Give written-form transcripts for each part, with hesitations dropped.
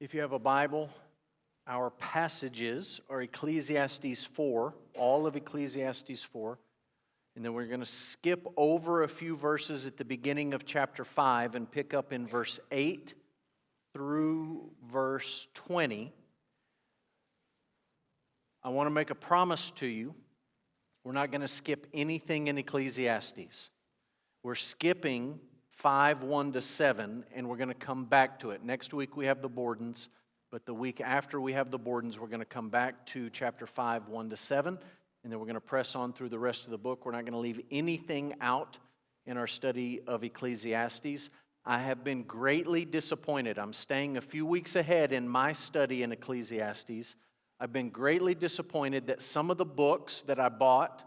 If you have a Bible, our passages are Ecclesiastes 4, all of Ecclesiastes 4. And then we're going to skip over a few verses at the beginning of chapter 5 and pick up in verse 8 through verse 20. I want to make a promise to you. We're not going to skip anything in Ecclesiastes. We're skipping 5, 1 to 7, and we're going to come back to it. Next week we have the Bordens, but the week after we have the Bordens, we're going to come back to chapter 5, 1 to 7, and then we're going to press on through the rest of the book. We're not going to leave anything out in our study of Ecclesiastes. I have been greatly disappointed. I'm staying a few weeks ahead in my study in Ecclesiastes. I've been greatly disappointed that some of the books that I bought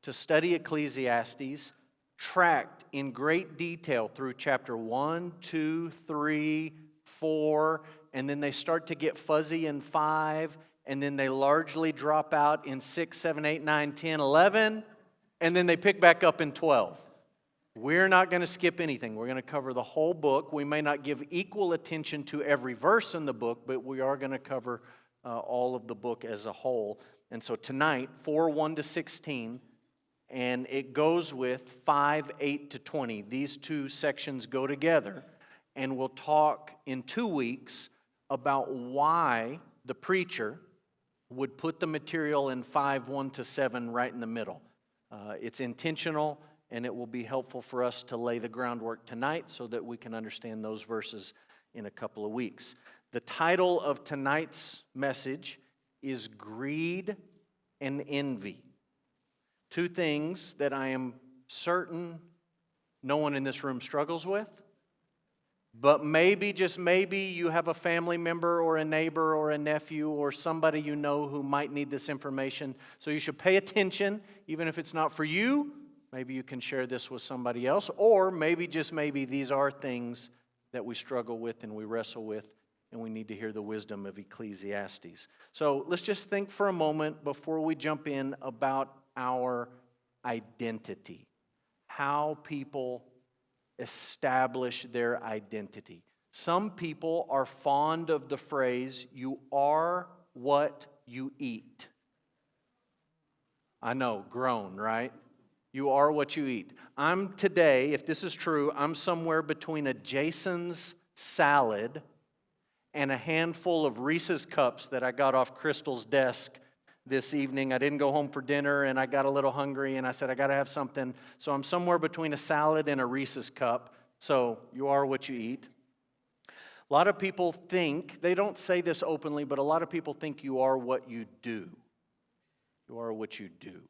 to study Ecclesiastes tracked in great detail through chapter 1, 2, 3, 4, and then they start to get fuzzy in 5, and then they largely drop out in 6, 7, 8, 9, 10, 11, and then they pick back up in 12. We're not going to skip anything. We're going to cover the whole book. We may not give equal attention to every verse in the book, but we are going to cover all of the book as a whole. And so tonight, 4, 1 to 16, and it goes with 5, 8 to 20. These two sections go together, and we'll talk in 2 weeks about why the preacher would put the material in 5, 1 to 7 right in the middle. It's intentional, and it will be helpful for us to lay the groundwork tonight so that we can understand those verses in a couple of weeks. The title of tonight's message is Greed and Envy. Two things that I am certain no one in this room struggles with, but maybe, just maybe, you have a family member or a neighbor or a nephew or somebody you know who might need this information. So you should pay attention, even if it's not for you. Maybe you can share this with somebody else, or maybe, just maybe, these are things that we struggle with and we wrestle with, and we need to hear the wisdom of Ecclesiastes. So let's just think for a moment before we jump in about our identity, how people establish their identity. Some people are fond of the phrase, "You are what you eat." I know, groan, right? You are what you eat. I'm today, if this is true, I'm somewhere between a Jason's salad and a handful of Reese's cups that I got off Crystal's desk this evening. I didn't go home for dinner, and I got a little hungry, and I said, I got to have something. So I'm somewhere between a salad and a Reese's cup. So you are what you eat. A lot of people think, they don't say this openly, but a lot of people think you are what you do. You are what you do.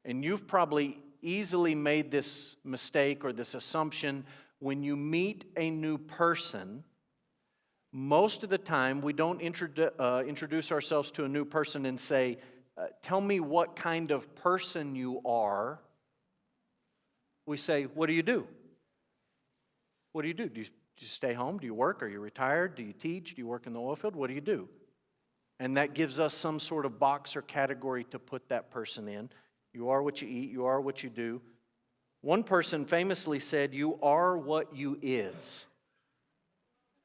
And you've probably easily made this mistake or this assumption when you meet a new person. Most of the time, we don't introduce ourselves to a new person and say, tell me what kind of person you are. We say, what do you do? What do you do? Do you stay home? Do you work? Are you retired? Do you teach? Do you work in the oil field? What do you do? And that gives us some sort of box or category to put that person in. You are what you eat. You are what you do. One person famously said, you are what you is.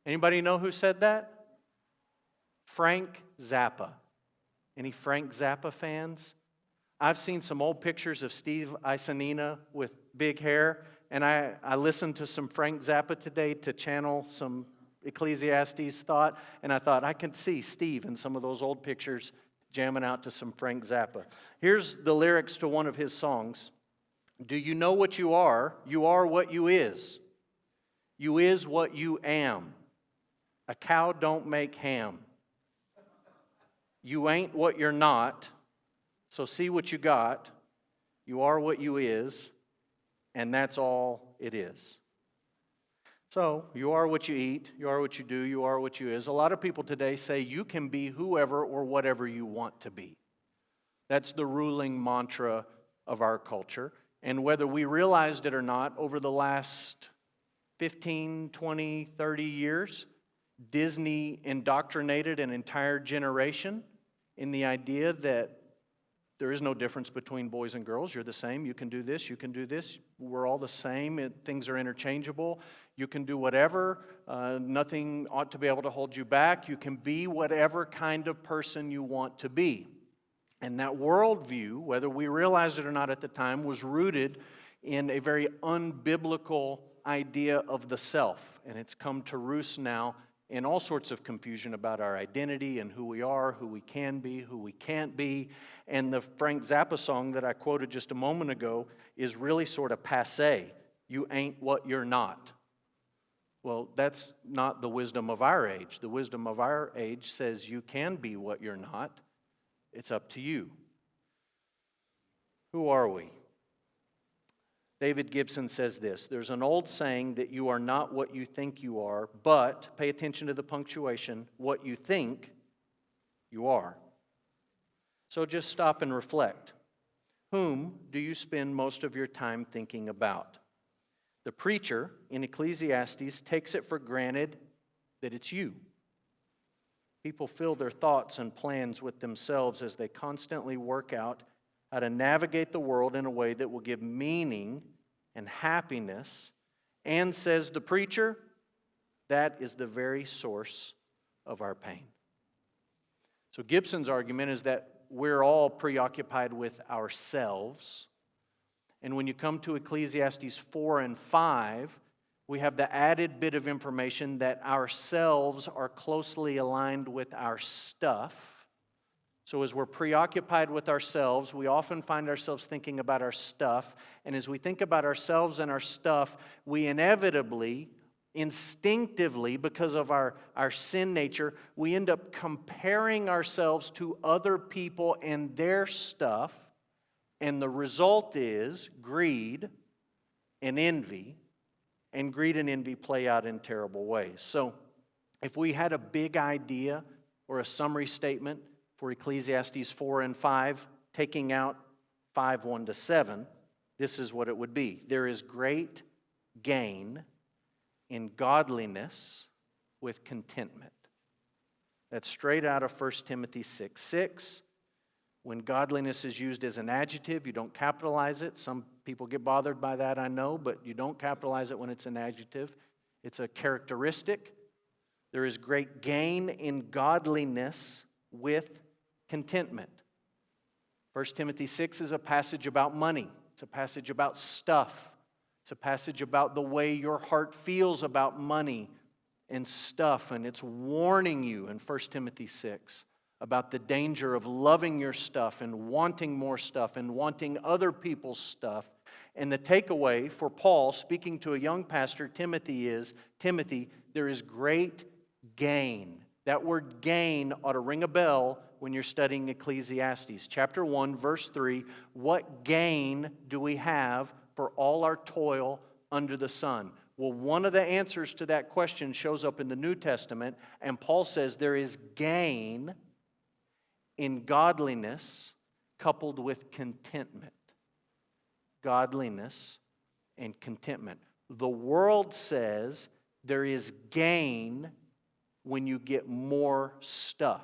Anybody know who said that? Frank Zappa. Any Frank Zappa fans? I've seen some old pictures of Steve Isanina with big hair, and I listened to some Frank Zappa today to channel some Ecclesiastes thought, and I thought I can see Steve in some of those old pictures jamming out to some Frank Zappa. Here's the lyrics to one of his songs. Do you know what you are? You are what you is. You is what you am. A cow don't make ham. You ain't what you're not, so see what you got. You are what you is, and that's all it is. So, you are what you eat, you are what you do, you are what you is. A lot of people today say you can be whoever or whatever you want to be. That's the ruling mantra of our culture. And whether we realized it or not, over the last 15, 20, 30 years, Disney indoctrinated an entire generation in the idea that There is no difference between boys and girls. You're the same. You can do this. You can do this. We're all the same. Things are interchangeable. You can do whatever. Nothing ought to be able to hold you back. You can be whatever kind of person you want to be. And that worldview, whether we realized it or not at the time, was rooted in a very unbiblical idea of the self. And it's come to roost now in all sorts of confusion about our identity and who we are, who we can be, who we can't be. And the Frank Zappa song that I quoted just a moment ago is really sort of passé. You ain't what you're not. Well, that's not the wisdom of our age. The wisdom of our age says you can be what you're not. It's up to you. Who are we? David Gibson says this: there's an old saying that you are not what you think you are, but, pay attention to the punctuation, what you think you are. So just stop and reflect. Whom do you spend most of your time thinking about? The preacher in Ecclesiastes takes it for granted that it's you. People fill their thoughts and plans with themselves as they constantly work out how to navigate the world in a way that will give meaning and happiness. And, says the preacher, that is the very source of our pain. So Gibson's argument is that we're all preoccupied with ourselves. And when you come to Ecclesiastes 4 and 5, we have the added bit of information that ourselves are closely aligned with our stuff. So as we're preoccupied with ourselves, we often find ourselves thinking about our stuff. And as we think about ourselves and our stuff, we inevitably, instinctively, because of our sin nature, we end up comparing ourselves to other people and their stuff. And the result is greed and envy. And greed and envy play out in terrible ways. So if we had a big idea or a summary statement for Ecclesiastes 4 and 5, taking out 5, 1 to 7, this is what it would be. There is great gain in godliness with contentment. That's straight out of 1 Timothy 6, 6. When godliness is used as an adjective, you don't capitalize it. Some people get bothered by that, I know, but you don't capitalize it when it's an adjective. It's a characteristic. There is great gain in godliness with contentment. 1 Timothy 6 is a passage about money. It's a passage about stuff. It's a passage about the way your heart feels about money and stuff. And it's warning you in 1 Timothy 6 about the danger of loving your stuff and wanting more stuff and wanting other people's stuff. And the takeaway for Paul, speaking to a young pastor, Timothy, is, Timothy, there is great gain. That word gain ought to ring a bell when you're studying Ecclesiastes. Chapter 1, verse 3, what gain do we have for all our toil under the sun? Well, one of the answers to that question shows up in the New Testament, and Paul says there is gain in godliness coupled with contentment. Godliness and contentment. The world says there is gain when you get more stuff.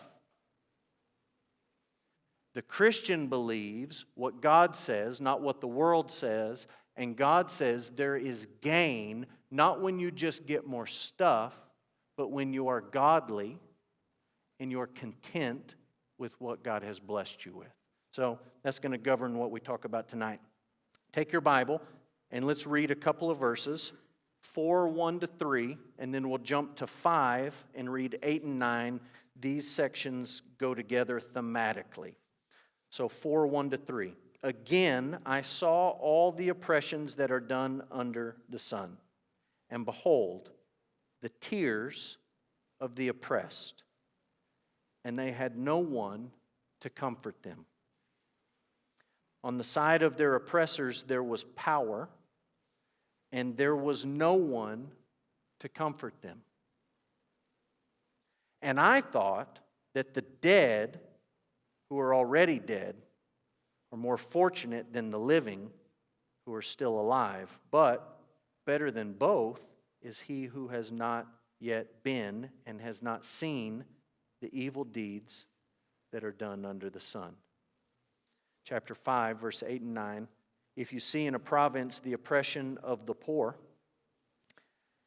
The Christian believes what God says, not what the world says, and God says there is gain not when you just get more stuff, but when you are godly and you're content with what God has blessed you with. So that's going to govern what we talk about tonight. Take your Bible and let's read a couple of verses, 4, 1 to 3, and then we'll jump to 5 and read 8 and 9. These sections go together thematically. So 4, 1 to 3. Again, I saw all the oppressions that are done under the sun, and behold, the tears of the oppressed, and they had no one to comfort them. On the side of their oppressors there was power, and there was no one to comfort them. And I thought that the dead, who are already dead, are more fortunate than the living, who are still alive. But better than both is he who has not yet been and has not seen the evil deeds that are done under the sun. chapter 5, verse 8 and 9. If you see in a province the oppression of the poor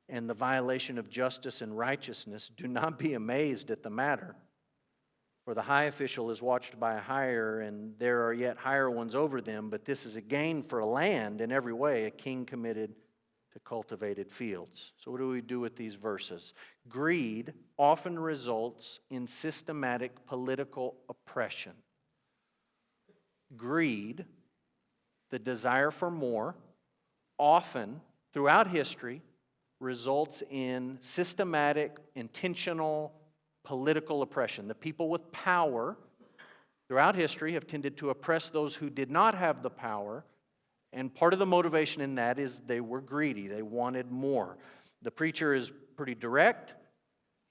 and the violation of justice and righteousness, do not be amazed at the matter. For the high official is watched by a higher, and there are yet higher ones over them, but this is a gain for a land in every way, a king committed to cultivated fields. So what do we do with these verses? Greed often results in systematic political oppression. Greed, the desire for more, often throughout history results in systematic, intentional political oppression. The people with power throughout history have tended to oppress those who did not have the power, and part of the motivation in that is they were greedy. They wanted more. The preacher is pretty direct.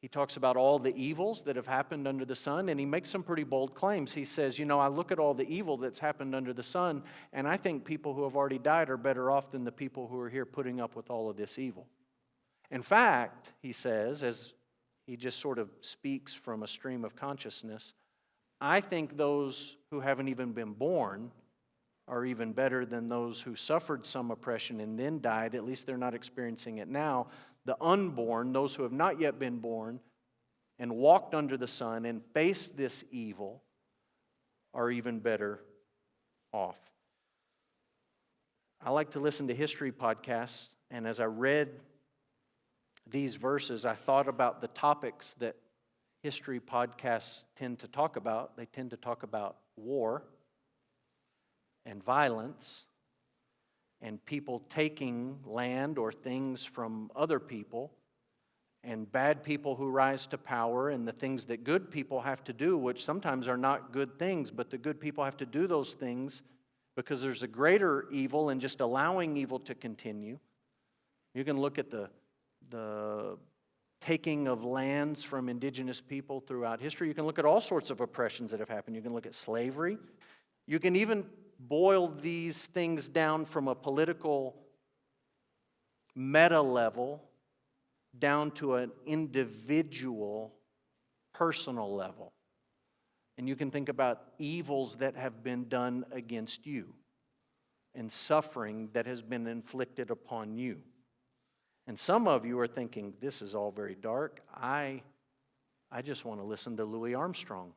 He talks about all the evils that have happened under the sun, and he makes some pretty bold claims. He says, I look at all the evil that's happened under the sun, and I think people who have already died are better off than the people who are here putting up with all of this evil. In fact, he says, as he just sort of speaks from a stream of consciousness, I think those who haven't even been born are even better than those who suffered some oppression and then died. At least they're not experiencing it now. The unborn, those who have not yet been born and walked under the sun and faced this evil, are even better off. I like to listen to history podcasts, and as I read these verses, I thought about the topics that history podcasts tend to talk about. They tend to talk about war and violence and people taking land or things from other people and bad people who rise to power and the things that good people have to do, which sometimes are not good things, but the good people have to do those things because there's a greater evil in just allowing evil to continue. You can look at the taking of lands from indigenous people throughout history. You can look at all sorts of oppressions that have happened. You can look at slavery. You can even boil these things down from a political meta level down to an individual, personal level. And you can think about evils that have been done against you and suffering that has been inflicted upon you. And some of you are thinking, this is all very dark. I just want to listen to Louis Armstrong.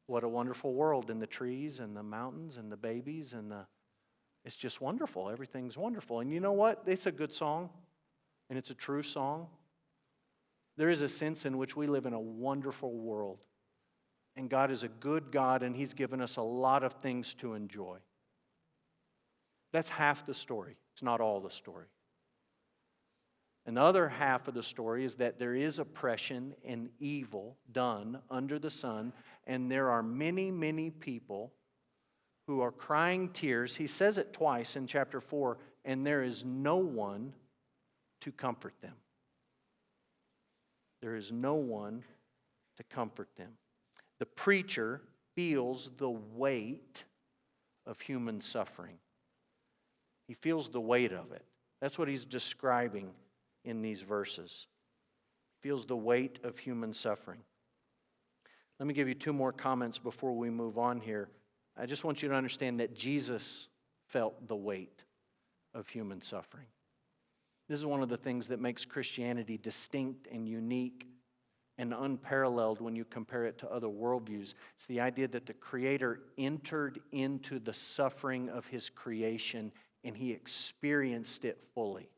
What a wonderful world, and the trees and the mountains and the babies it's just wonderful. Everything's wonderful. And you know what? It's a good song, and it's a true song. There is a sense in which we live in a wonderful world, and God is a good God, and He's given us a lot of things to enjoy. That's half the story. It's not all the story. And the other half of the story is that there is oppression and evil done under the sun, and there are many, many people who are crying tears. He says it twice in chapter 4, and there is no one to comfort them. There is no one to comfort them. The preacher feels the weight of human suffering. He feels the weight of it. That's what he's describing in these verses. Feels the weight of human suffering. Let me give you two more comments before we move on here. I just want you to understand that Jesus felt the weight of human suffering. This is one of the things that makes Christianity distinct and unique and unparalleled when you compare it to other worldviews. It's the idea that the Creator entered into the suffering of His creation and He experienced it fully.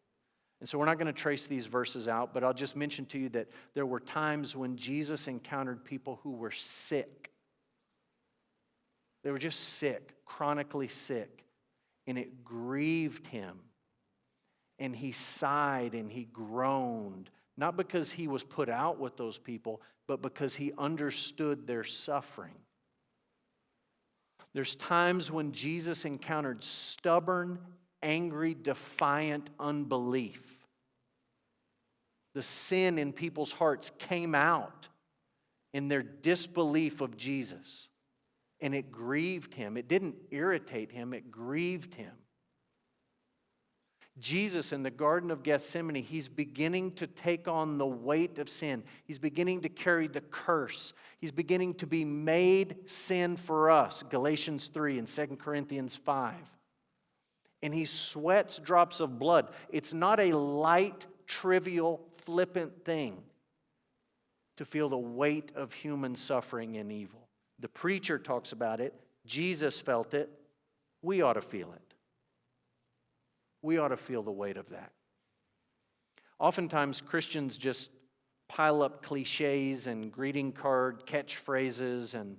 And so we're not going to trace these verses out, but I'll just mention to you that there were times when Jesus encountered people who were sick. They were just sick, chronically sick, and it grieved Him. And He sighed and He groaned, not because He was put out with those people, but because He understood their suffering. There's times when Jesus encountered stubborn, angry, defiant unbelief. The sin in people's hearts came out in their disbelief of Jesus. And it grieved Him. It didn't irritate Him, it grieved Him. Jesus in the Garden of Gethsemane, he's beginning to take on the weight of sin. He's beginning to carry the curse. He's beginning to be made sin for us, Galatians 3 and 2 Corinthians 5. And he sweats drops of blood. It's not a light, trivial, flippant thing to feel the weight of human suffering and evil. The preacher talks about it. Jesus felt it. We ought to feel it. We ought to feel the weight of that. Oftentimes, Christians just pile up cliches and greeting card catchphrases, and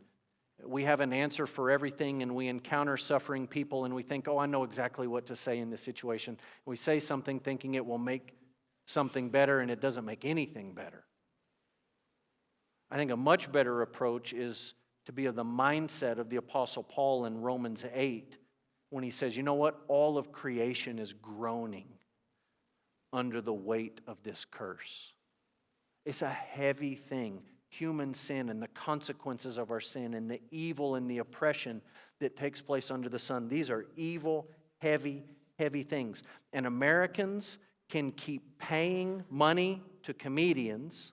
we have an answer for everything, and we encounter suffering people, and we think, oh, I know exactly what to say in this situation. We say something thinking it will make something better, and it doesn't make anything better. I think a much better approach is to be of the mindset of the Apostle Paul in Romans 8, when he says, you know what? All of creation is groaning under the weight of this curse. It's a heavy thing. Human sin and the consequences of our sin and the evil and the oppression that takes place under the sun. These are evil, heavy, heavy things. And Americans can keep paying money to comedians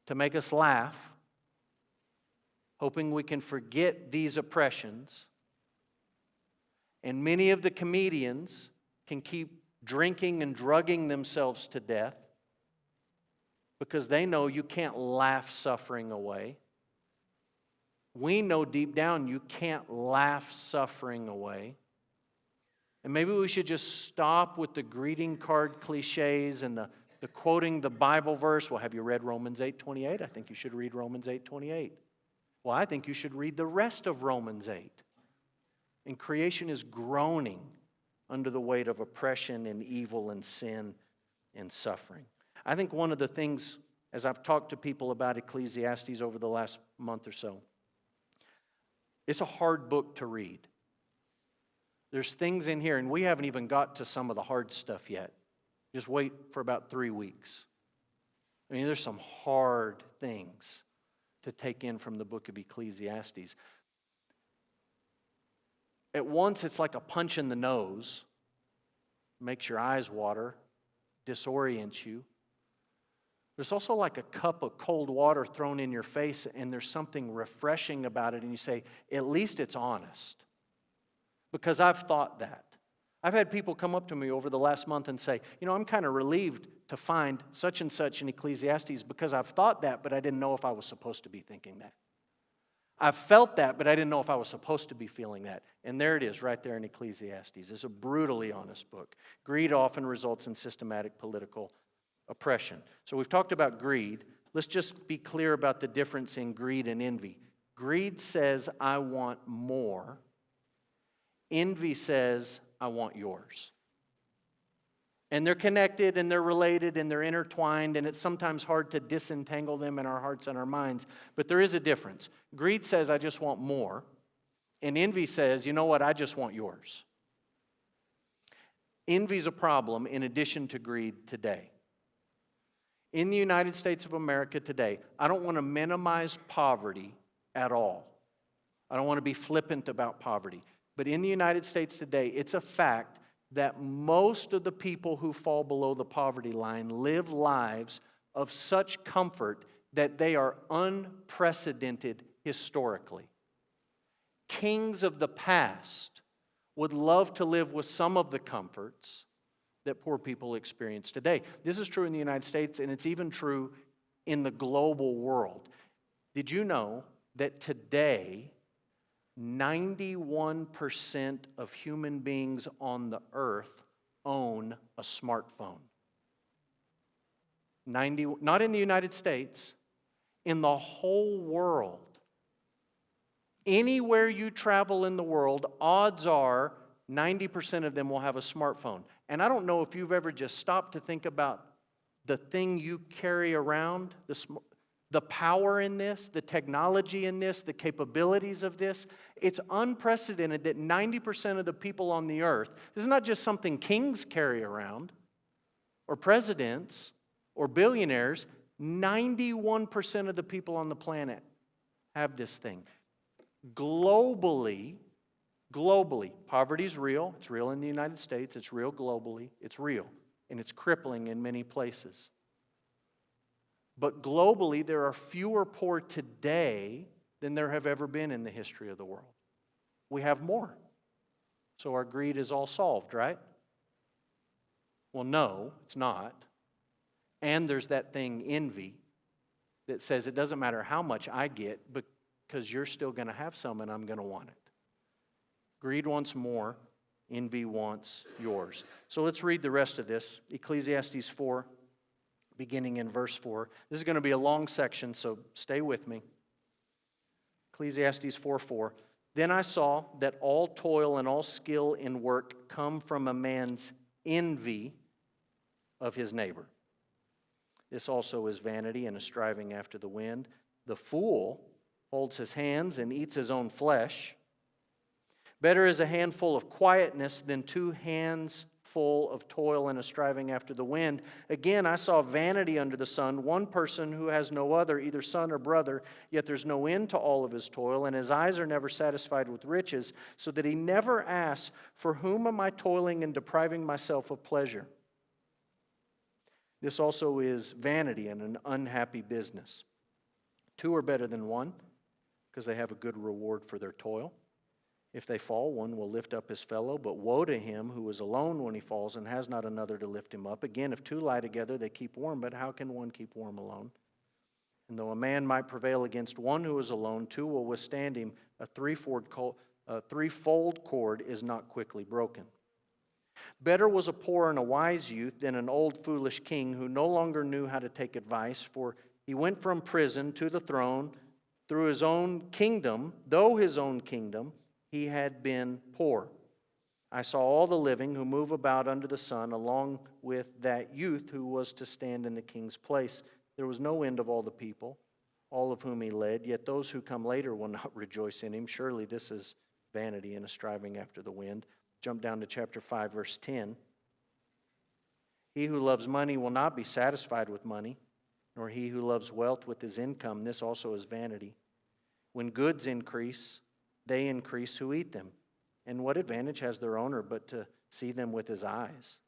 to make us laugh, hoping we can forget these oppressions. And many of the comedians can keep drinking and drugging themselves to death because they know you can't laugh suffering away. We know deep down you can't laugh suffering away. And maybe we should just stop with the greeting card cliches and the quoting the Bible verse. Well, have you read Romans 8:28? I think you should read Romans 8:28. Well, I think you should read the rest of Romans 8. And creation is groaning under the weight of oppression and evil and sin and suffering. I think one of the things, as I've talked to people about Ecclesiastes over the last month or so, it's a hard book to read. There's things in here, and we haven't even got to some of the hard stuff yet. Just wait for about 3 weeks. I mean, there's some hard things to take in from the book of Ecclesiastes. At once, it's like a punch in the nose. Makes your eyes water, disorients you. There's also like a cup of cold water thrown in your face, and there's something refreshing about it, and you say, at least it's honest. Because I've thought that. I've had people come up to me over the last month and say, you know, I'm kind of relieved to find such and such in Ecclesiastes because I've thought that, but I didn't know if I was supposed to be thinking that. I've felt that, but I didn't know if I was supposed to be feeling that. And there it is, right there in Ecclesiastes. It's a brutally honest book. Greed often results in systematic political oppression. So we've talked about greed. Let's just be clear about the difference in greed and envy. Greed says, I want more. Envy says, I want yours. And they're connected, and they're related, and they're intertwined, and it's sometimes hard to disentangle them in our hearts and our minds. But there is a difference. Greed says, I just want more. And envy says, you know what, I just want yours. Envy's a problem in addition to greed today. In the United States of America today, I don't want to minimize poverty at all. I don't want to be flippant about poverty. But in the United States today, it's a fact that most of the people who fall below the poverty line live lives of such comfort that they are unprecedented historically. Kings of the past would love to live with some of the comforts that poor people experience today. This is true in the United States, and it's even true in the global world. Did you know that today 91% of human beings on the earth own a smartphone? Not in the United States, in the whole world. Anywhere you travel in the world, odds are 90% of them will have a smartphone. And I don't know if you've ever just stopped to think about the thing you carry around, the power in this, the technology in this, the capabilities of this. It's unprecedented that 90% of the people on the earth, this is not just something kings carry around, or presidents, or billionaires. 91% of the people on the planet have this thing. Globally, Globally, poverty is real. It's real in the United States. It's real globally. It's real. And it's crippling in many places. But globally, there are fewer poor today than there have ever been in the history of the world. We have more. So our greed is all solved, right? Well, no, it's not. And there's that thing, envy, that says it doesn't matter how much I get because you're still going to have some and I'm going to want it. Greed wants more. Envy wants yours. So let's read the rest of this. Ecclesiastes 4, beginning in verse 4. This is going to be a long section, so stay with me. Ecclesiastes 4:4. Then I saw that all toil and all skill in work come from a man's envy of his neighbor. This also is vanity and a striving after the wind. The fool folds his hands and eats his own flesh. Better is a handful of quietness than 2 hands full of toil and a striving after the wind. Again, I saw vanity under the sun, one person who has no other, either son or brother, yet there's no end to all of his toil, and his eyes are never satisfied with riches, so that he never asks, for whom am I toiling and depriving myself of pleasure? This also is vanity and an unhappy business. 2 are better than 1, because they have a good reward for their toil. If they fall, one will lift up his fellow, but woe to him who is alone when he falls and has not another to lift him up. Again, if 2 lie together, they keep warm, but how can one keep warm alone? And though a man might prevail against one who is alone, 2 will withstand him. A threefold cord is not quickly broken. Better was a poor and a wise youth than an old foolish king who no longer knew how to take advice, for he went from prison to the throne through his own kingdom, though his own kingdom he had been poor. I saw all the living who move about under the sun, along with that youth who was to stand in the king's place. There was no end of all the people, all of whom he led, yet those who come later will not rejoice in him. Surely this is vanity and a striving after the wind. Jump down to chapter 5, verse 10. He who loves money will not be satisfied with money, nor he who loves wealth with his income. This also is vanity. When goods increase, they increase who eat them. And what advantage has their owner but to see them with his eyes?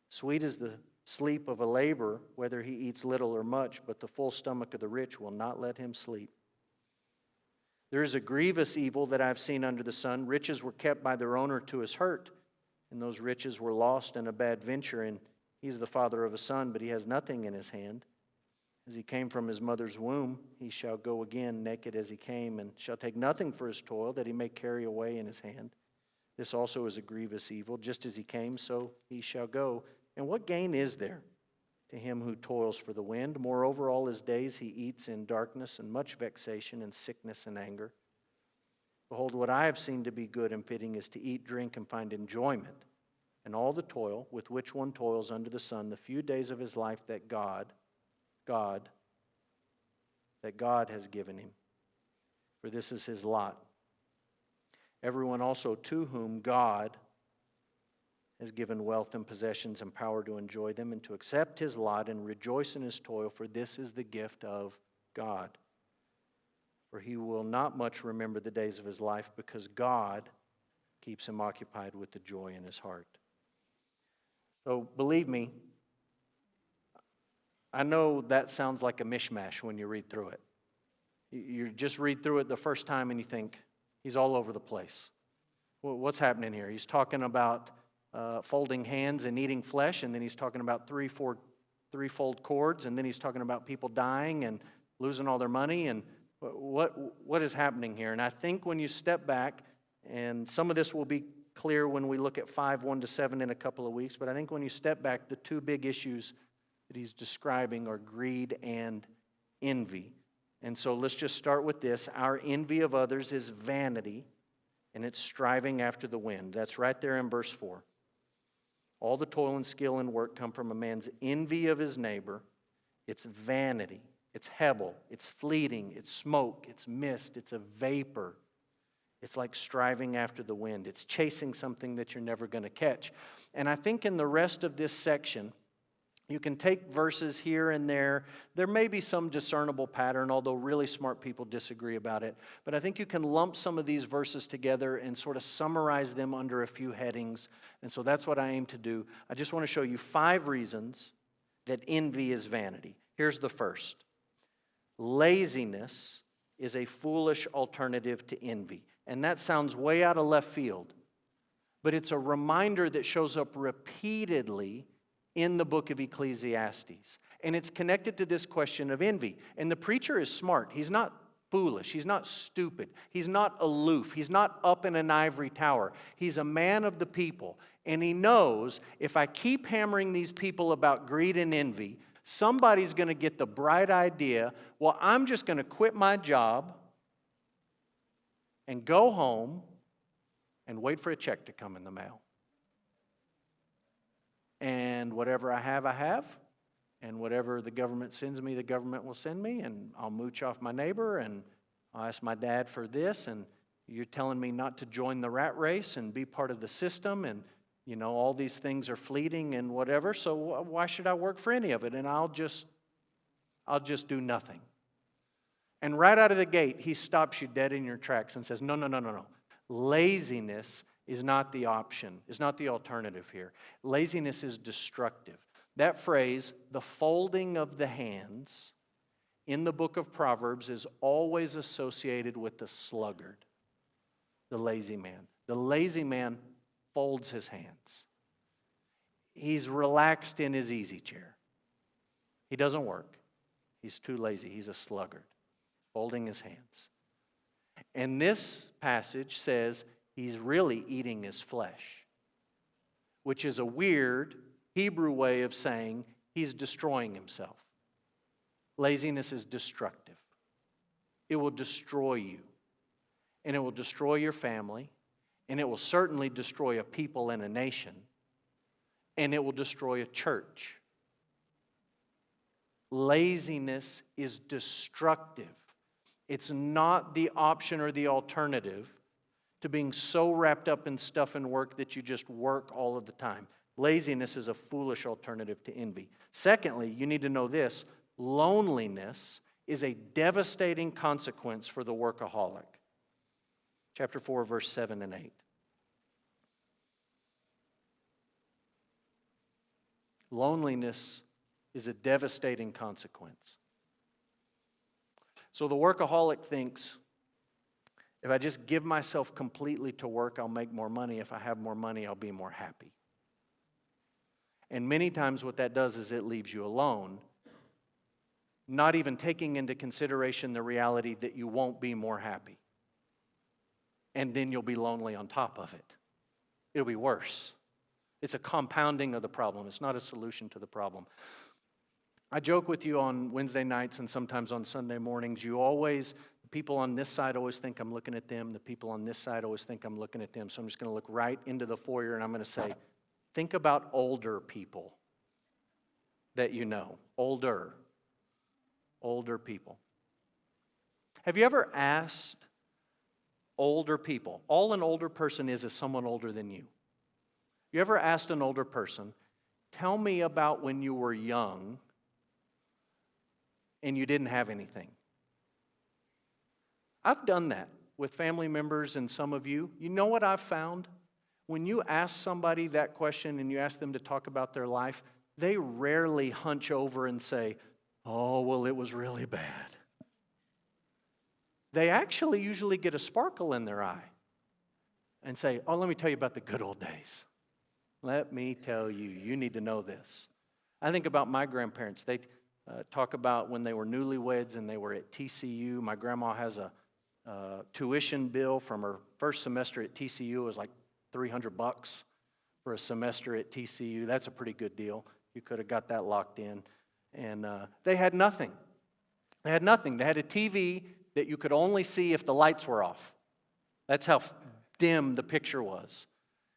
Sweet is the sleep of a laborer, whether he eats little or much, but the full stomach of the rich will not let him sleep. There is a grievous evil that I have seen under the sun. Riches were kept by their owner to his hurt, and those riches were lost in a bad venture. And he's the father of a son, but he has nothing in his hand. As he came from his mother's womb, he shall go again naked as he came, and shall take nothing for his toil that he may carry away in his hand. This also is a grievous evil. Just as he came, so he shall go. And what gain is there to him who toils for the wind? Moreover, all his days he eats in darkness and much vexation and sickness and anger. Behold, what I have seen to be good and fitting is to eat, drink, and find enjoyment, and all the toil with which one toils under the sun, the few days of his life that God has given him. For this is his lot. Everyone also to whom God has given wealth and possessions and power to enjoy them and to accept his lot and rejoice in his toil, for this is the gift of God. For he will not much remember the days of his life, because God keeps him occupied with the joy in his heart. So believe me, I know that sounds like a mishmash when you read through it. You just read through it the first time and you think, he's all over the place. Well, what's happening here? He's talking about folding hands and eating flesh, and then he's talking about threefold cords, and then he's talking about people dying and losing all their money, and what is happening here? And I think when you step back, and some of this will be clear when we look at 5:1-7 in a couple of weeks, but I think when you step back, the 2 big issues that he's describing are greed and envy. And so let's just start with this. Our envy of others is vanity, and it's striving after the wind. That's right there in verse 4. All the toil and skill and work come from a man's envy of his neighbor. It's vanity. It's hebel. It's fleeting. It's smoke. It's mist. It's a vapor. It's like striving after the wind. It's chasing something that you're never going to catch. And I think in the rest of this section, You can take verses here and there. There may be some discernible pattern, although really smart people disagree about it. But I think you can lump some of these verses together and sort of summarize them under a few headings. And so that's what I aim to do. I just want to show you 5 reasons that envy is vanity. Here's the first. Laziness is a foolish alternative to envy. And that sounds way out of left field. But it's a reminder that shows up repeatedly in the book of Ecclesiastes. And it's connected to this question of envy. And the preacher is smart. He's not foolish. He's not stupid. He's not aloof. He's not up in an ivory tower. He's a man of the people. And he knows if I keep hammering these people about greed and envy, somebody's going to get the bright idea, well, I'm just going to quit my job and go home and wait for a check to come in the mail. And whatever I have. And whatever the government sends me, the government will send me. And I'll mooch off my neighbor, and I'll ask my dad for this. And you're telling me not to join the rat race and be part of the system. And, you know, all these things are fleeting and whatever. So why should I work for any of it? And I'll just do nothing. And right out of the gate, he stops you dead in your tracks and says, no. Laziness is not the option, is not the alternative here. Laziness is destructive. That phrase, the folding of the hands, in the book of Proverbs is always associated with the sluggard, the lazy man. The lazy man folds his hands. He's relaxed in his easy chair. He doesn't work. He's too lazy. He's a sluggard, folding his hands. And this passage says he's really eating his flesh, which is a weird Hebrew way of saying he's destroying himself. Laziness is destructive. It will destroy you, and it will destroy your family, and it will certainly destroy a people and a nation, and it will destroy a church. Laziness is destructive. It's not the option or the alternative to being so wrapped up in stuff and work that you just work all of the time. Laziness is a foolish alternative to envy. Secondly, you need to know this: loneliness is a devastating consequence for the workaholic. Chapter 4, verse 7 and 8. Loneliness is a devastating consequence. So the workaholic thinks, if I just give myself completely to work, I'll make more money. If I have more money, I'll be more happy. And many times what that does is it leaves you alone, not even taking into consideration the reality that you won't be more happy. And then you'll be lonely on top of it. It'll be worse. It's a compounding of the problem. It's not a solution to the problem. I joke with you on Wednesday nights and sometimes on Sunday mornings. The people on this side always think I'm looking at them. The people on this side always think I'm looking at them. So I'm just going to look right into the foyer and I'm going to say, think about older people that you know. Older people. Have you ever asked older people, all an older person is someone older than you. You ever asked an older person, tell me about when you were young and you didn't have anything? I've done that with family members and some of you. You know what I've found? When you ask somebody that question and you ask them to talk about their life, they rarely hunch over and say, oh, well, it was really bad. They actually usually get a sparkle in their eye and say, oh, let me tell you about the good old days. Let me tell you, you need to know this. I think about my grandparents. They talk about when they were newlyweds and they were at TCU. My grandma has a tuition bill from her first semester at TCU. It was like $300 for a semester at TCU. That's a pretty good deal. You could have got that locked in. And they had nothing. They had nothing. They had a TV that you could only see if the lights were off. That's how dim the picture was.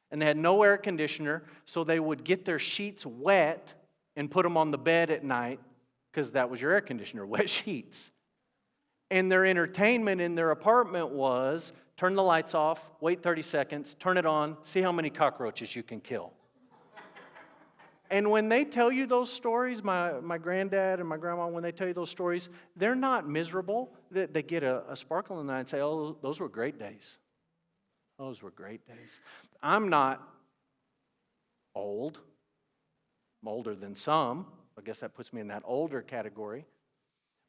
And they had no air conditioner, so they would get their sheets wet and put them on the bed at night, because that was your air conditioner, wet sheets. And their entertainment in their apartment was turn the lights off, wait 30 seconds, turn it on, see how many cockroaches you can kill. And when they tell you those stories, my granddad and my grandma, when they tell you those stories, they're not miserable. They get a sparkle in the eye and say, oh, those were great days. Those were great days. I'm not old. I'm older than some. I guess that puts me in that older category.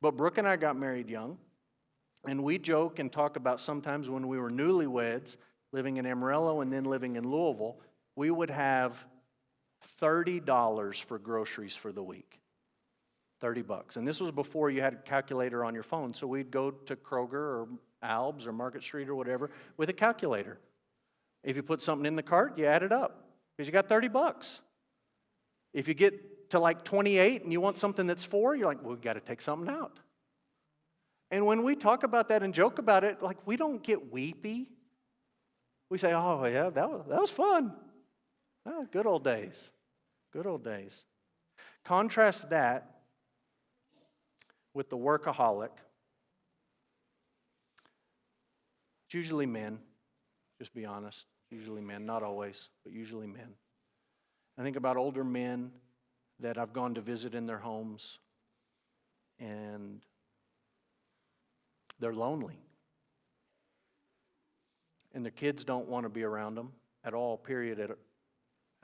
But Brooke and I got married young. And we joke and talk about sometimes when we were newlyweds, living in Amarillo and then living in Louisville, we would have $30 for groceries for the week. $30. And this was before you had a calculator on your phone. So we'd go to Kroger or Al's or Market Street or whatever with a calculator. If you put something in the cart, you add it up because you got $30. If you get to like 28 and you want something that's 4, you're like, well, we've got to take something out. And when we talk about that and joke about it, like, we don't get weepy. We say, oh, yeah, that was fun. Oh, good old days. Good old days. Contrast that with the workaholic. It's usually men, just be honest. Usually men, not always, but usually men. I think about older men that I've gone to visit in their homes, and they're lonely. And their kids don't want to be around them at all, period,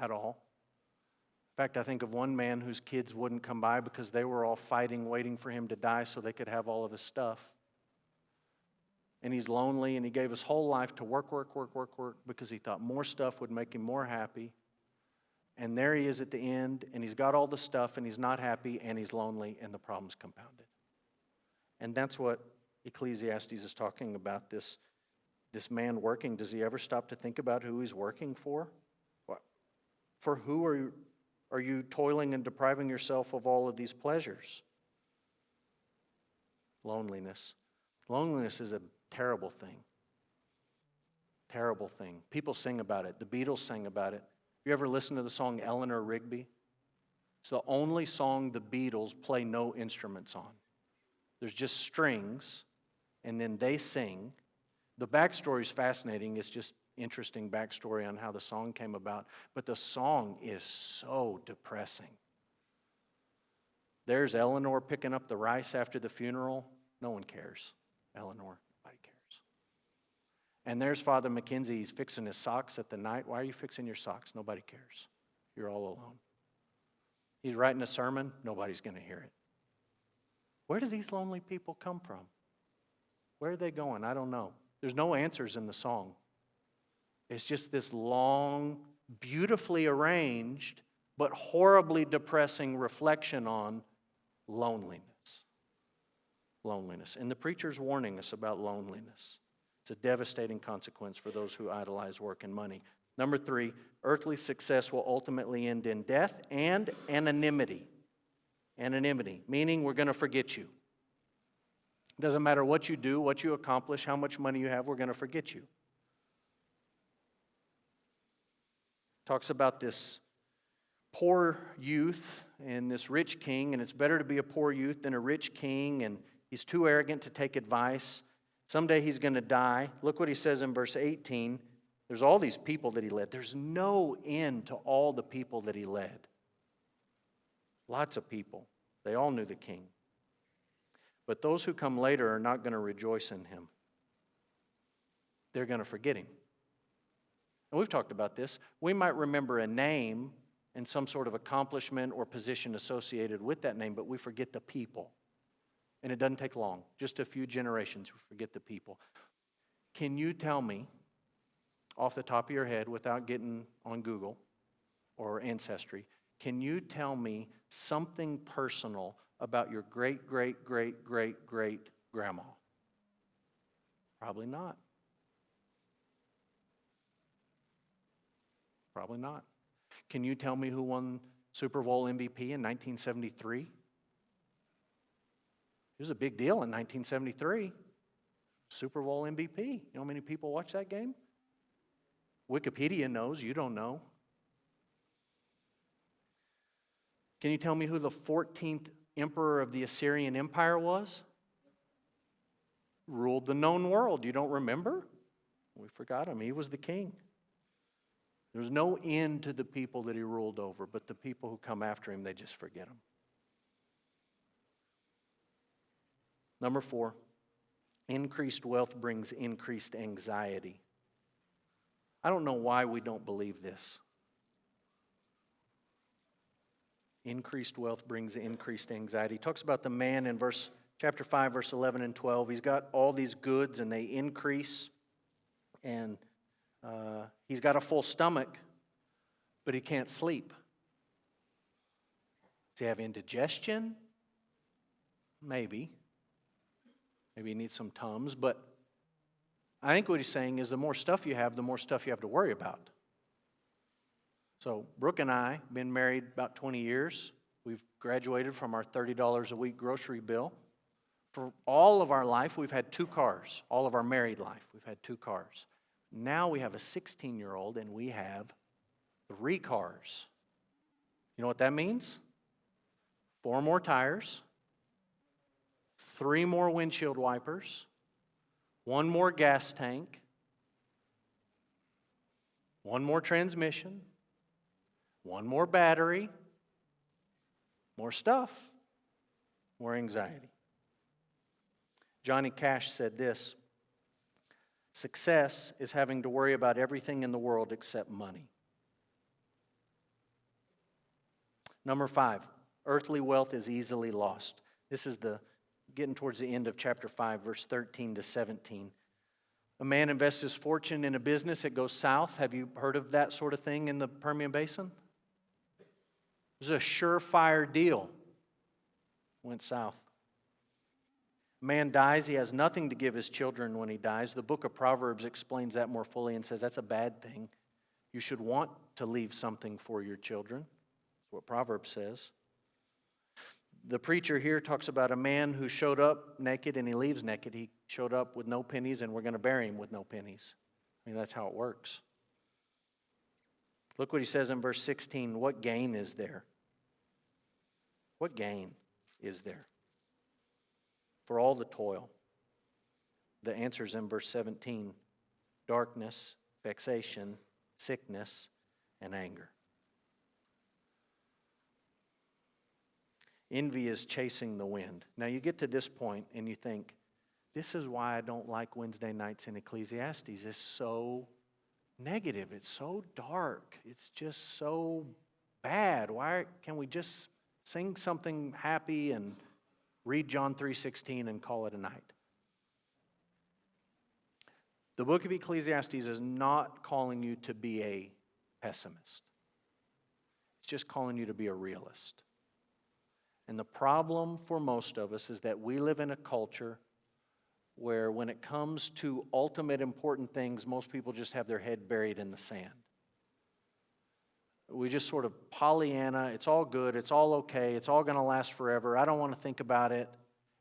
at all. In fact, I think of one man whose kids wouldn't come by because they were all fighting, waiting for him to die so they could have all of his stuff. And he's lonely, and he gave his whole life to work because he thought more stuff would make him more happy. And there he is at the end, and he's got all the stuff, and he's not happy, and he's lonely, and the problem's compounded. And that's what Ecclesiastes is talking about, this man working. Does he ever stop to think about who he's working for? For who are you toiling and depriving yourself of all of these pleasures? Loneliness. Loneliness is a terrible thing. Terrible thing. People sing about it. The Beatles sang about it. You ever listen to the song Eleanor Rigby? It's the only song the Beatles play no instruments on. There's just strings, and then they sing. The backstory is fascinating. It's just interesting backstory on how the song came about. But the song is so depressing. There's Eleanor picking up the rice after the funeral. No one cares. Eleanor, nobody cares. And there's Father Mackenzie. He's fixing his socks at the night. Why are you fixing your socks? Nobody cares. You're all alone. He's writing a sermon. Nobody's going to hear it. Where do these lonely people come from? Where are they going? I don't know. There's no answers in the song. It's just this long, beautifully arranged, but horribly depressing reflection on loneliness. Loneliness. And the preacher's warning us about loneliness. It's a devastating consequence for those who idolize work and money. Number 3, earthly success will ultimately end in death and anonymity. Anonymity, meaning we're going to forget you. It doesn't matter what you do, what you accomplish, how much money you have, we're going to forget you. Talks about this poor youth and this rich king, and it's better to be a poor youth than a rich king, and he's too arrogant to take advice. Someday he's going to die. Look what he says in verse 18. There's all these people that he led. There's no end to all the people that he led. Lots of people. They all knew the king. But those who come later are not going to rejoice in him. They're going to forget him. And we've talked about this. We might remember a name and some sort of accomplishment or position associated with that name, but we forget the people. And it doesn't take long. Just a few generations, we forget the people. Can you tell me, off the top of your head, without getting on Google or Ancestry, can you tell me something personal about your great-great-great-great-great-grandma? Probably not. Probably not. Can you tell me who won Super Bowl MVP in 1973? It was a big deal in 1973. Super Bowl MVP. You know how many people watch that game? Wikipedia knows, you don't know. Can you tell me who the 14th emperor of the Assyrian Empire was? Ruled the known world. You don't remember? We forgot him. He was the king. There's no end to the people that he ruled over, but the people who come after him, they just forget him. Number 4, increased wealth brings increased anxiety. I don't know why we don't believe this. Increased wealth brings increased anxiety. He talks about the man in chapter 5, verse 11 and 12. He's got all these goods and they increase. And he's got a full stomach, but he can't sleep. Does he have indigestion? Maybe. Maybe he needs some Tums. But I think what he's saying is the more stuff you have, the more stuff you have to worry about. So Brooke and I have been married about 20 years. We've graduated from our $30 a week grocery bill. For all of our life, we've had 2 cars. All of our married life, we've had 2 cars. Now we have a 16-year-old and we have 3 cars. You know what that means? 4 more tires, 3 more windshield wipers, 1 more gas tank, 1 more transmission, 1 more battery, more stuff, more anxiety. Johnny Cash said this: success is having to worry about everything in the world except money. Number 5, earthly wealth is easily lost. This is getting towards the end of chapter 5, verse 13 to 17. A man invests his fortune in a business, it goes south. Have you heard of that sort of thing in the Permian Basin? It was a surefire deal. Went south. A man dies, he has nothing to give his children when he dies. The book of Proverbs explains that more fully and says that's a bad thing. You should want to leave something for your children. That's what Proverbs says. The preacher here talks about a man who showed up naked and he leaves naked. He showed up with no pennies and we're going to bury him with no pennies. I mean, that's how it works. Look what he says in verse 16. What gain is there? What gain is there for all the toil? The answer is in verse 17. Darkness, vexation, sickness, and anger. Envy is chasing the wind. Now you get to this point and you think, this is why I don't like Wednesday nights in Ecclesiastes. It's so negative. It's so dark. It's just so bad. Why can't we just sing something happy and read John 3:16 and call it a night? The book of Ecclesiastes is not calling you to be a pessimist. It's just calling you to be a realist. And the problem for most of us is that we live in a culture where when it comes to ultimate important things, most people just have their head buried in the sand. We just sort of Pollyanna, it's all good, it's all okay, it's all going to last forever, I don't want to think about it.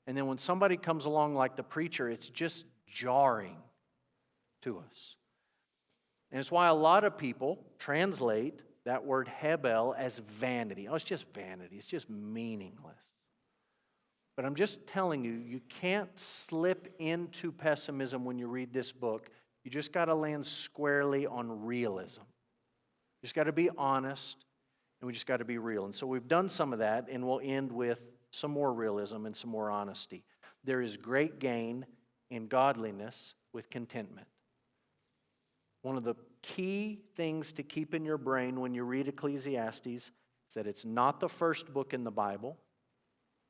And then when somebody comes along like the preacher, it's just jarring to us. And it's why a lot of people translate that word hebel as vanity. Oh, it's just vanity. It's just meaningless. But I'm just telling you, you can't slip into pessimism when you read this book. You just got to land squarely on realism. You just got to be honest, and we just got to be real. And so we've done some of that, and we'll end with some more realism and some more honesty. There is great gain in godliness with contentment. One of the key things to keep in your brain when you read Ecclesiastes is that it's not the first book in the Bible.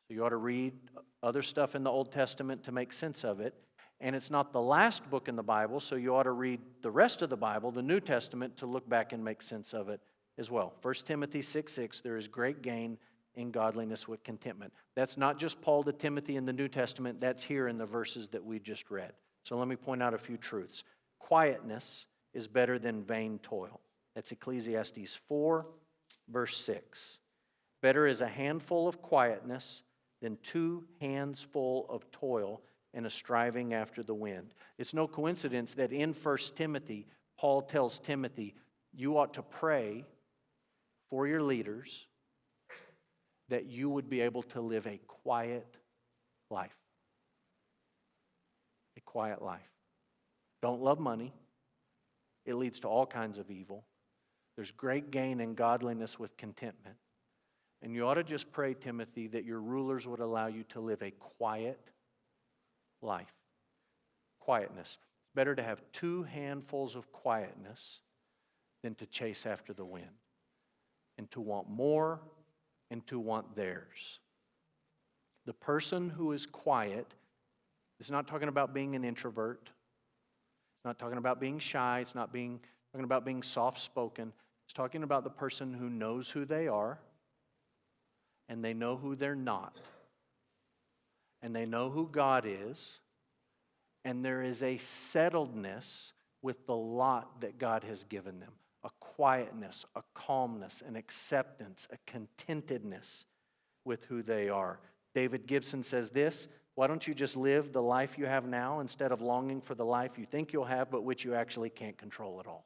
So you ought to read other stuff in the Old Testament to make sense of it. And it's not the last book in the Bible, so you ought to read the rest of the Bible, the New Testament, to look back and make sense of it as well. 1 Timothy 6:6, there is great gain in godliness with contentment. That's not just Paul to Timothy in the New Testament, that's here in the verses that we just read. So let me point out a few truths. Quietness is better than vain toil. That's Ecclesiastes 4, verse 6. Better is a handful of quietness than 2 hands full of toil and a striving after the wind. It's no coincidence that in 1 Timothy, Paul tells Timothy, you ought to pray for your leaders that you would be able to live a quiet life. A quiet life. Don't love money. It leads to all kinds of evil. There's great gain in godliness with contentment. And you ought to just pray, Timothy, that your rulers would allow you to live a quiet life. Quietness. It's better to have 2 handfuls of quietness than to chase after the wind, and to want more and to want theirs. The person who is quiet is not talking about being an introvert. It's not talking about being shy. It's not talking about being soft-spoken. It's talking about the person who knows who they are, and they know who they're not. And they know who God is, and there is a settledness with the lot that God has given them. A quietness, a calmness, an acceptance, a contentedness with who they are. David Gibson says this: why don't you just live the life you have now instead of longing for the life you think you'll have but which you actually can't control at all?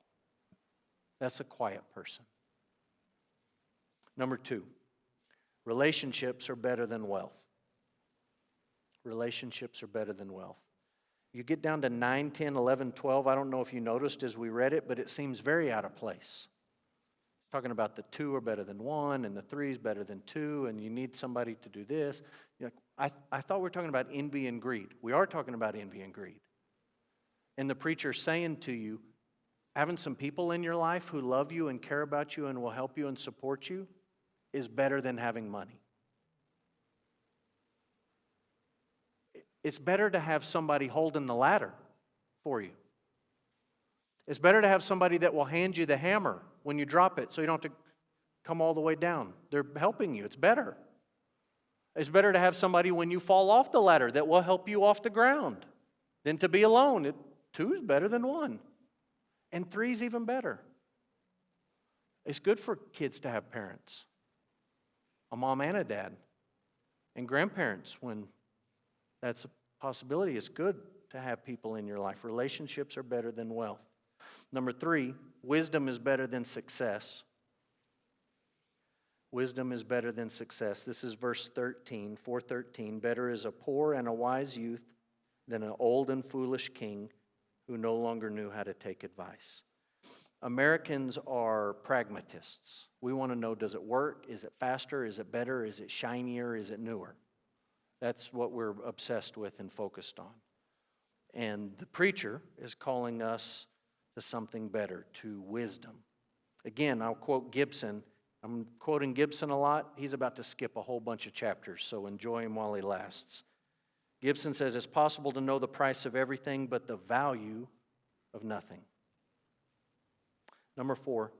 That's a quiet person. Number 2, relationships are better than wealth. Relationships are better than wealth. You get down to 9, 10, 11, 12. I don't know if you noticed as we read it, but it seems very out of place. It's talking about the 2 are better than 1, and the 3 is better than 2, and you need somebody to do this. I thought we were talking about envy and greed. We are talking about envy and greed. And the preacher's saying to you, having some people in your life who love you and care about you and will help you and support you is better than having money. It's better to have somebody holding the ladder for you. It's better to have somebody that will hand you the hammer when you drop it so you don't have to come all the way down. They're helping you. It's better. It's better to have somebody when you fall off the ladder that will help you off the ground than to be alone. 2 is better than 1. And 3 is even better. It's good for kids to have parents, a mom and a dad, and grandparents when that's a possibility. It's good to have people in your life. Relationships are better than wealth. Number 3, wisdom is better than success. Wisdom is better than success. This is verse 13, 4:13. Better is a poor and a wise youth than an old and foolish king who no longer knew how to take advice. Americans are pragmatists. We want to know, does it work? Is it faster? Is it better? Is it shinier? Is it newer? That's what we're obsessed with and focused on. And the preacher is calling us to something better, to wisdom. Again, I'll quote Gibson. I'm quoting Gibson a lot. He's about to skip a whole bunch of chapters, so enjoy him while he lasts. Gibson says, it's possible to know the price of everything but the value of nothing. Number 4,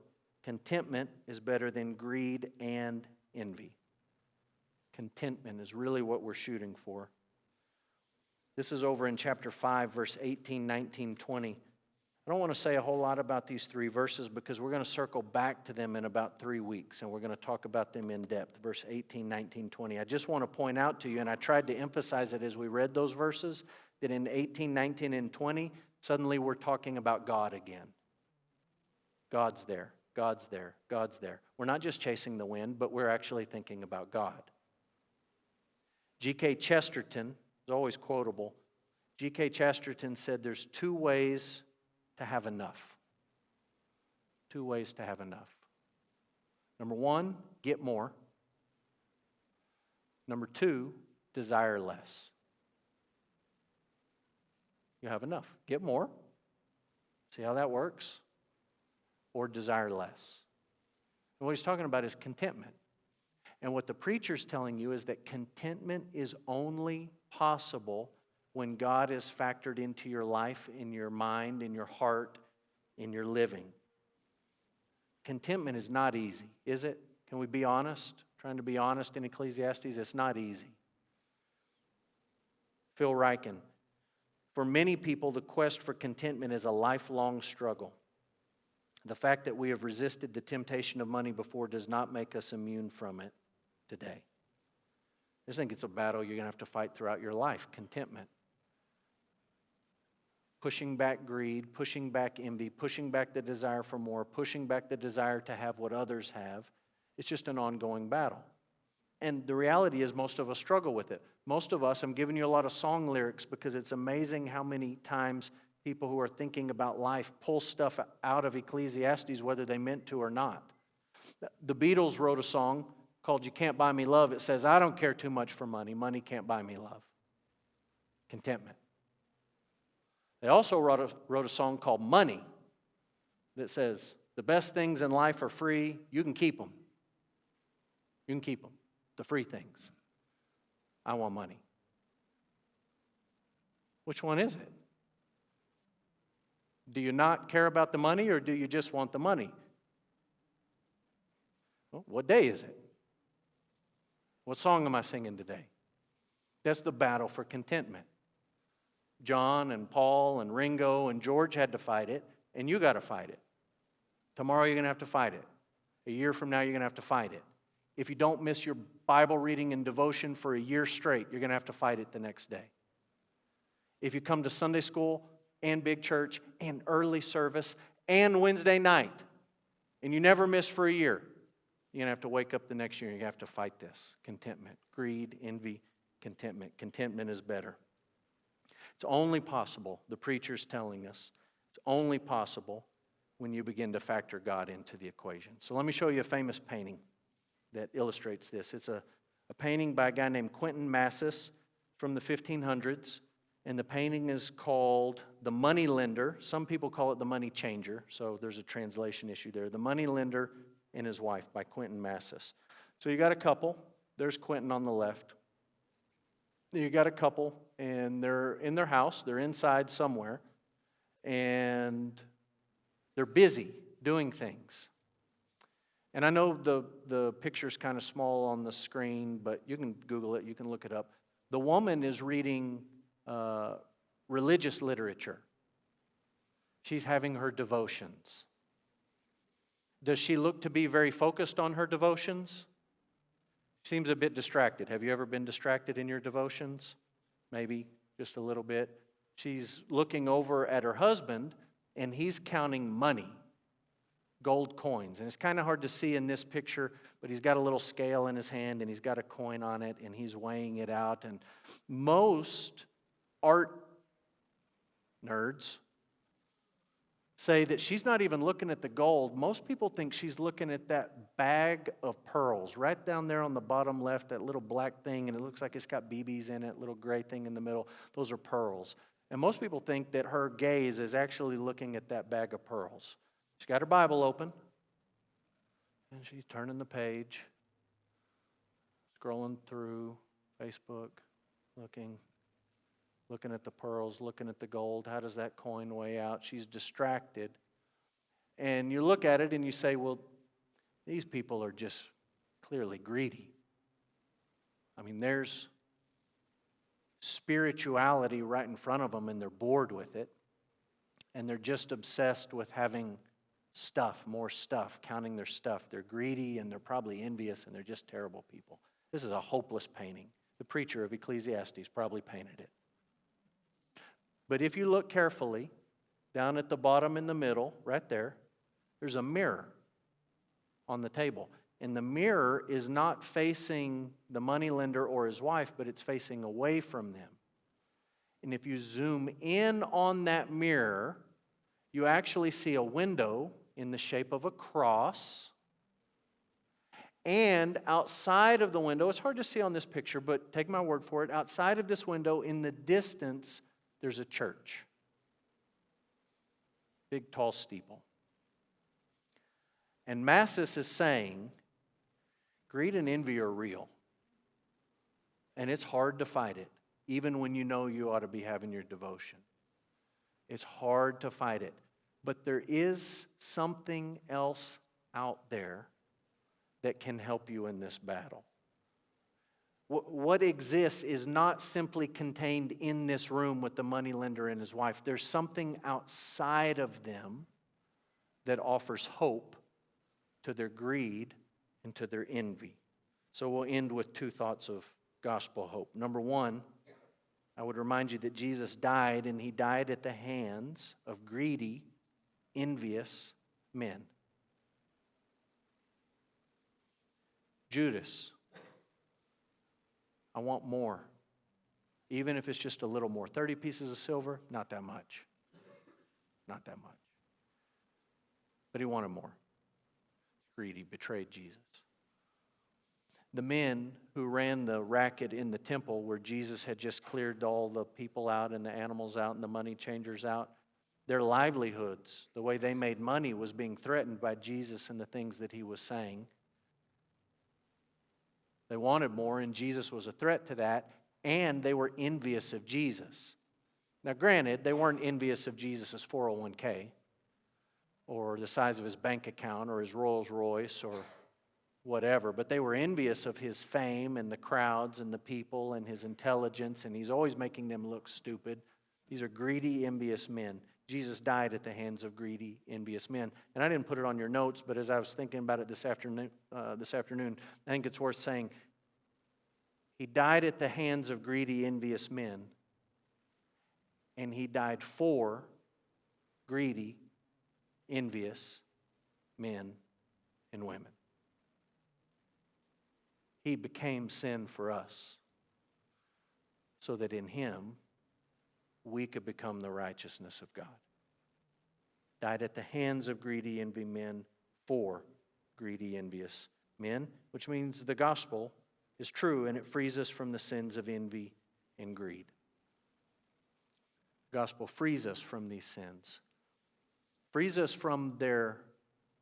contentment is better than greed and envy. Contentment is really what we're shooting for. This is over in chapter 5, verse 18, 19, 20. I don't want to say a whole lot about these 3 verses because we're going to circle back to them in about 3 weeks, and we're going to talk about them in depth, verse 18, 19, 20. I just want to point out to you, and I tried to emphasize it as we read those verses, that in 18, 19, and 20, suddenly we're talking about God again. God's there, God's there, God's there. We're not just chasing the wind, but we're actually thinking about God. G.K. Chesterton is always quotable. G.K. Chesterton said there's 2 ways to have enough. 2 ways to have enough. Number 1, get more. Number 2, desire less. You have enough. Get more. See how that works? Or desire less. And what he's talking about is contentment. And what the preacher's telling you is that contentment is only possible when God is factored into your life, in your mind, in your heart, in your living. Contentment is not easy, is it? Can we be honest? Trying to be honest in Ecclesiastes, it's not easy. Phil Ryken, for many people, the quest for contentment is a lifelong struggle. The fact that we have resisted the temptation of money before does not make us immune from it today. I just think it's a battle you're going to have to fight throughout your life, contentment. Pushing back greed, pushing back envy, pushing back the desire for more, pushing back the desire to have what others have. It's just an ongoing battle. And the reality is most of us struggle with it. Most of us, I'm giving you a lot of song lyrics because it's amazing how many times people who are thinking about life pull stuff out of Ecclesiastes whether they meant to or not. The Beatles wrote a song called You Can't Buy Me Love. It says, I don't care too much for money. Money can't buy me love. Contentment. They also wrote a song called Money that says, the best things in life are free. You can keep them. You can keep them. The free things. I want money. Which one is it? Do you not care about the money, or do you just want the money? Well, what day is it? What song am I singing today? That's the battle for contentment. John and Paul and Ringo and George had to fight it, and you got to fight it. Tomorrow you're going to have to fight it. A year from now you're going to have to fight it. If you don't miss your Bible reading and devotion for a year straight, you're going to have to fight it the next day. If you come to Sunday school and big church and early service and Wednesday night, and you never miss for a year, you're going to have to wake up the next year and you have to fight this. Contentment, greed, envy, contentment. Contentment is better. It's only possible, the preacher's telling us, it's only possible when you begin to factor God into the equation. So let me show you a famous painting that illustrates this. It's a painting by a guy named Quentin Massis from the 1500s. And the painting is called The Money Lender. Some people call it The Money Changer, so there's a translation issue there. The Money Lender and His Wife by Quentin Massis. So you got a couple. There's Quentin on the left. You got a couple, and they're in their house. They're inside somewhere, and they're busy doing things. And I know the picture's kind of small on the screen, but you can Google it. You can look it up. The woman is reading religious literature. She's having her devotions. Does she look to be very focused on her devotions? Seems a bit distracted. Have you ever been distracted in your devotions? Maybe just a little bit. She's looking over at her husband, and he's counting money, gold coins. And it's kind of hard to see in this picture, but he's got a little scale in his hand, and he's got a coin on it, and he's weighing it out. And most art nerds say that she's not even looking at the gold. Most people think she's looking at that bag of pearls right down there on the bottom left, that little black thing, and it looks like it's got BBs in it, little gray thing in the middle. Those are pearls. And most people think that her gaze is actually looking at that bag of pearls. She's got her Bible open, and she's turning the page, scrolling through Facebook, looking at the pearls, looking at the gold. How does that coin weigh out? She's distracted. And you look at it and you say, well, these people are just clearly greedy. I mean, there's spirituality right in front of them, and they're bored with it. And they're just obsessed with having stuff, more stuff, counting their stuff. They're greedy, and they're probably envious, and they're just terrible people. This is a hopeless painting. The preacher of Ecclesiastes probably painted it. But if you look carefully, down at the bottom in the middle, right there, there's a mirror on the table. And the mirror is not facing the moneylender or his wife, but it's facing away from them. And if you zoom in on that mirror, you actually see a window in the shape of a cross. And outside of the window, it's hard to see on this picture, but take my word for it, outside of this window in the distance, there's a church. Big, tall steeple. And Massis is saying, greed and envy are real. And it's hard to fight it, even when you know you ought to be having your devotion. It's hard to fight it. But there is something else out there that can help you in this battle. What exists is not simply contained in this room with the moneylender and his wife. There's something outside of them that offers hope to their greed and to their envy. So we'll end with two thoughts of gospel hope. Number one, I would remind you that Jesus died, and He died at the hands of greedy, envious men. Judas, I want more. Even if it's just a little more. 30 pieces of silver, not that much. not that much. But he wanted more. Greedy, betrayed Jesus. The men who ran the racket in the temple where Jesus had just cleared all the people out and the animals out and the money changers out, their livelihoods, the way they made money, was being threatened by Jesus and the things that he was saying. They wanted more, and Jesus was a threat to that, and they were envious of Jesus. Now, granted, they weren't envious of Jesus' 401k or the size of his bank account or his Rolls Royce or whatever, but they were envious of his fame and the crowds and the people and his intelligence, and he's always making them look stupid. These are greedy, envious men. Jesus died at the hands of greedy, envious men. And I didn't put it on your notes, but as I was thinking about it this afternoon, I think it's worth saying he died at the hands of greedy, envious men, and he died for greedy, envious men and women. He became sin for us so that in him we could become the righteousness of God. Died at the hands of greedy, envy men for greedy, envious men, which means the gospel is true and it frees us from the sins of envy and greed. The gospel frees us from these sins, frees us from their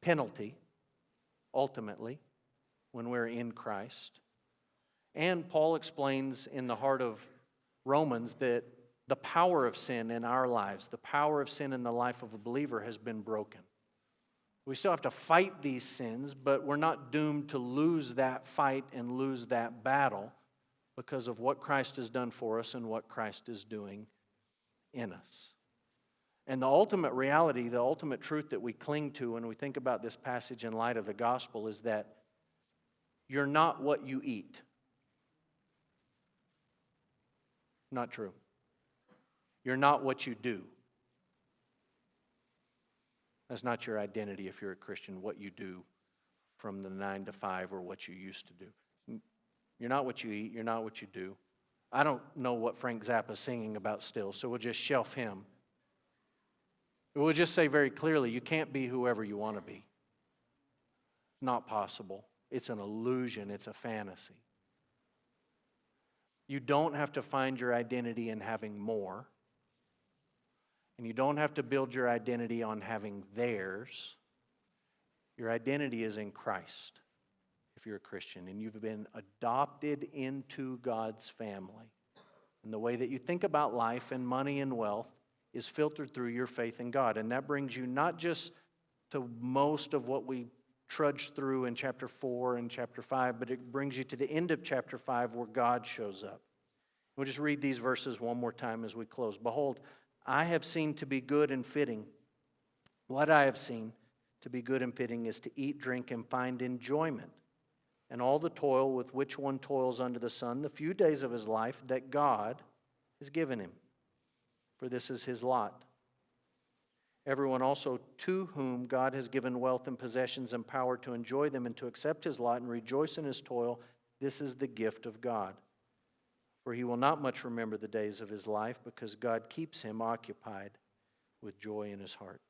penalty, ultimately, when we're in Christ. And Paul explains in the heart of Romans that the power of sin in our lives, the power of sin in the life of a believer has been broken. We still have to fight these sins, but we're not doomed to lose that fight and lose that battle because of what Christ has done for us and what Christ is doing in us. And the ultimate reality, the ultimate truth that we cling to when we think about this passage in light of the gospel is that you're not what you eat. Not true. You're not what you do. That's not your identity if you're a Christian, what you do from the 9 to 5 or what you used to do. You're not what you eat. You're not what you do. I don't know what Frank Zappa's singing about still, so we'll just shelf him. We'll just say very clearly, you can't be whoever you want to be. Not possible. It's an illusion. It's a fantasy. You don't have to find your identity in having more. And you don't have to build your identity on having theirs. Your identity is in Christ, if you're a Christian. And you've been adopted into God's family. And the way that you think about life and money and wealth is filtered through your faith in God. And that brings you not just to most of what we trudged through in chapter 4 and chapter 5, but it brings you to the end of chapter 5 where God shows up. We'll just read these verses one more time as we close. Behold, I have seen to be good and fitting. What I have seen to be good and fitting is to eat, drink, and find enjoyment, and all the toil with which one toils under the sun, the few days of his life that God has given him. For this is his lot. Everyone also to whom God has given wealth and possessions and power to enjoy them and to accept his lot and rejoice in his toil, this is the gift of God. For he will not much remember the days of his life because God keeps him occupied with joy in his heart.